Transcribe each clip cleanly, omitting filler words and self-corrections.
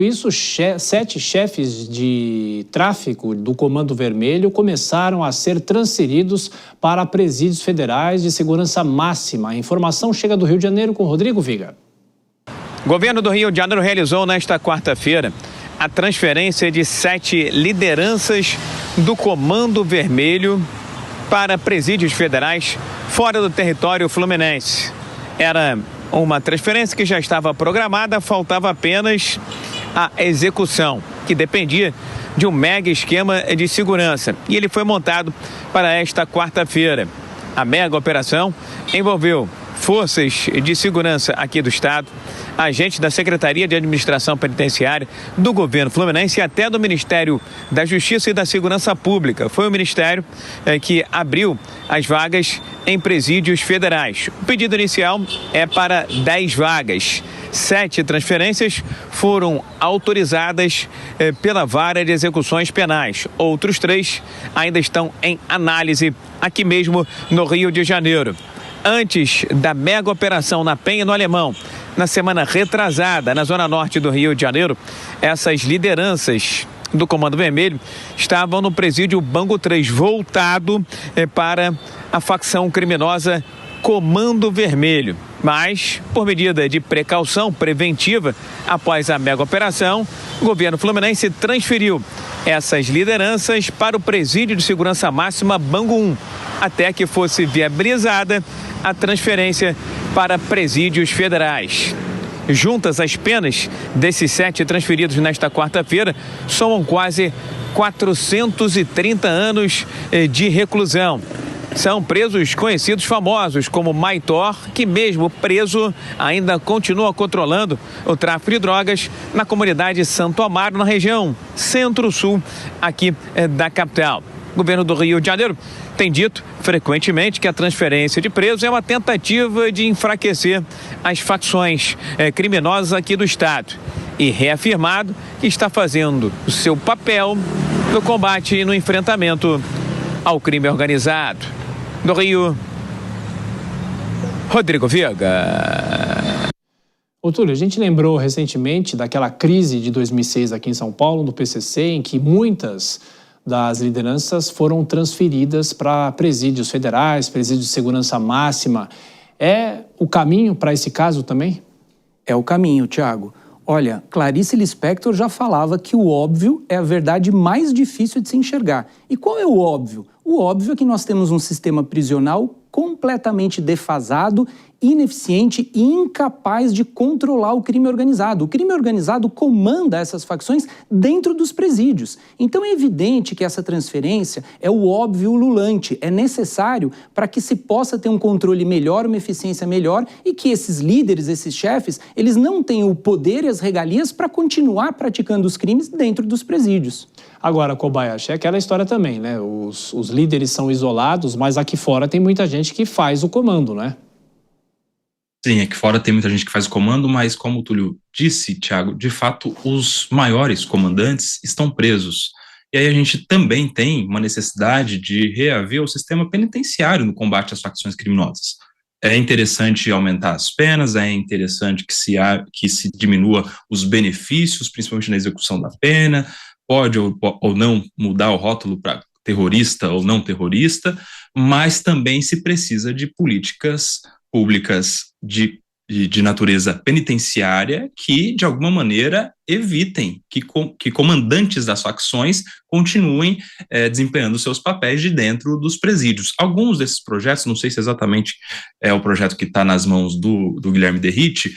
Isso, 7 chefes de tráfico do Comando Vermelho começaram a ser transferidos para presídios federais de segurança máxima. A informação chega do Rio de Janeiro com Rodrigo Viga. O governo do Rio de Janeiro realizou nesta quarta-feira a transferência de 7 lideranças do Comando Vermelho para presídios federais fora do território fluminense. Era uma transferência que já estava programada, faltava apenas a execução, que dependia de um mega esquema de segurança. E ele foi montado para esta quarta-feira. A mega operação envolveu forças de segurança aqui do estado, agentes da Secretaria de Administração Penitenciária, do governo fluminense e até do Ministério da Justiça e da Segurança Pública. Foi o ministério que abriu as vagas em presídios federais. O pedido inicial é para 10 vagas. 7 transferências foram autorizadas pela Vara de Execuções Penais. Outros 3 ainda estão em análise aqui mesmo no Rio de Janeiro. Antes da mega operação na Penha, no Alemão, na semana retrasada, na zona norte do Rio de Janeiro, essas lideranças do Comando Vermelho estavam no presídio Bangu 3, voltado para a facção criminosa Comando Vermelho. Mas, por medida de precaução preventiva, após a mega operação, o governo fluminense transferiu essas lideranças para o presídio de segurança máxima Bangu 1, até que fosse viabilizada a transferência para presídios federais. Juntas, as penas desses 7 transferidos nesta quarta-feira somam quase 430 anos de reclusão. São presos conhecidos famosos como Maitor, que mesmo preso ainda continua controlando o tráfico de drogas na comunidade Santo Amaro, na região centro-sul aqui da capital. O governo do Rio de Janeiro tem dito frequentemente que a transferência de presos é uma tentativa de enfraquecer as facções criminosas aqui do estado e reafirmado que está fazendo o seu papel no combate e no enfrentamento ao crime organizado. Do Rio, Rodrigo Viga. Ô Túlio, a gente lembrou recentemente daquela crise de 2006 aqui em São Paulo, no PCC, em que muitas das lideranças foram transferidas para presídios federais, presídios de segurança máxima. É o caminho para esse caso também? É o caminho, Thiago. Olha, Clarice Lispector já falava que o óbvio é a verdade mais difícil de se enxergar. E qual é o óbvio? O óbvio é que nós temos um sistema prisional completamente defasado, ineficiente e incapaz de controlar o crime organizado. O crime organizado comanda essas facções dentro dos presídios. Então é evidente que essa transferência é o óbvio ululante, é necessário para que se possa ter um controle melhor, uma eficiência melhor e que esses líderes, esses chefes, eles não tenham o poder e as regalias para continuar praticando os crimes dentro dos presídios. Agora, Kobayashi, é aquela história também, né? Os líderes são isolados, mas aqui fora tem muita gente que faz o comando, né? Sim, aqui fora tem muita gente que faz o comando, mas como o Túlio disse, Thiago, de fato, os maiores comandantes estão presos. E aí a gente também tem uma necessidade de reaver o sistema penitenciário no combate às facções criminosas. É interessante aumentar as penas, é interessante que se diminua os benefícios, principalmente na execução da pena, pode ou não mudar o rótulo para terrorista ou não terrorista, mas também se precisa de políticas públicas de natureza penitenciária que, de alguma maneira, evitem que comandantes das facções continuem desempenhando seus papéis de dentro dos presídios. Alguns desses projetos, não sei se exatamente é o projeto que está nas mãos do Guilherme Derrite,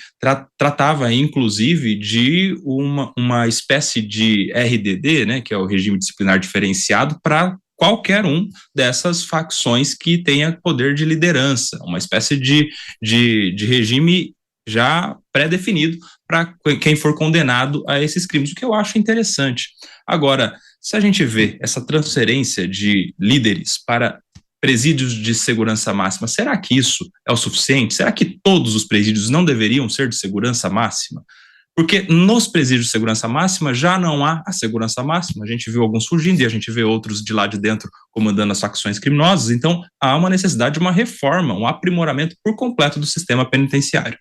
tratava, inclusive, de uma espécie de RDD, né, que é o regime disciplinar diferenciado, para qualquer um dessas facções que tenha poder de liderança, uma espécie de regime já pré-definido para quem for condenado a esses crimes, o que eu acho interessante. Agora, se a gente vê essa transferência de líderes para presídios de segurança máxima, será que isso é o suficiente? Será que todos os presídios não deveriam ser de segurança máxima? Porque nos presídios de segurança máxima já não há a segurança máxima, a gente viu alguns fugindo e a gente vê outros de lá de dentro comandando as facções criminosas, então há uma necessidade de uma reforma, um aprimoramento por completo do sistema penitenciário.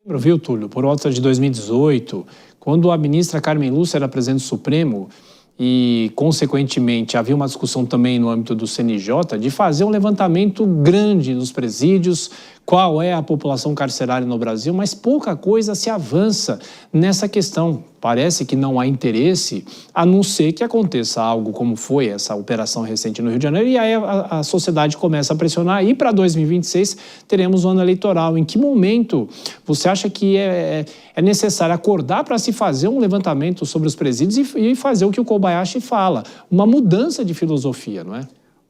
Viu, Túlio, por volta de 2018, quando a ministra Carmen Lúcia era presidente do Supremo e, consequentemente, havia uma discussão também no âmbito do CNJ de fazer um levantamento grande nos presídios, qual é a população carcerária no Brasil, mas pouca coisa se avança nessa questão. Parece que não há interesse, a não ser que aconteça algo como foi essa operação recente no Rio de Janeiro, e aí a sociedade começa a pressionar, e para 2026 teremos um ano eleitoral. Em que momento você acha que é necessário acordar para se fazer um levantamento sobre os presídios e fazer o que o Kobayashi fala, uma mudança de filosofia, não é?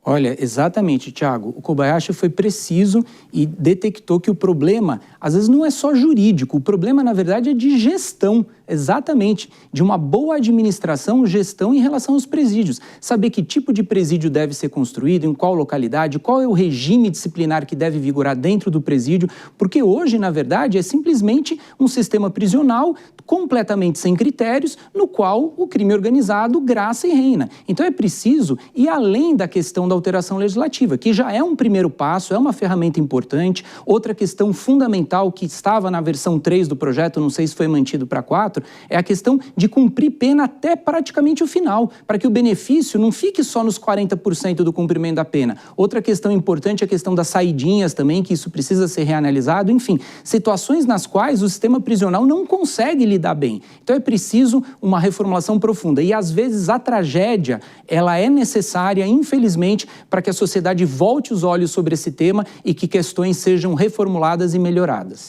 Olha, exatamente, Thiago. O Kobayashi foi preciso e detectou que o problema, às vezes, não é só jurídico. O problema, na verdade, é de gestão, exatamente, de uma boa administração, gestão em relação aos presídios. Saber que tipo de presídio deve ser construído, em qual localidade, qual é o regime disciplinar que deve vigorar dentro do presídio, porque hoje, na verdade, é simplesmente um sistema prisional completamente sem critérios, no qual o crime organizado graça e reina. Então é preciso ir além da questão da alteração legislativa, que já é um primeiro passo, é uma ferramenta importante. Outra questão fundamental que estava na versão 3 do projeto, não sei se foi mantido para 4, é a questão de cumprir pena até praticamente o final, para que o benefício não fique só nos 40% do cumprimento da pena. Outra questão importante é a questão das saidinhas também, que isso precisa ser reanalisado. Enfim, situações nas quais o sistema prisional não consegue lidar bem. Então é preciso uma reformulação profunda. E às vezes a tragédia, ela é necessária, infelizmente, para que a sociedade volte os olhos sobre esse tema e que questões sejam reformuladas e melhoradas.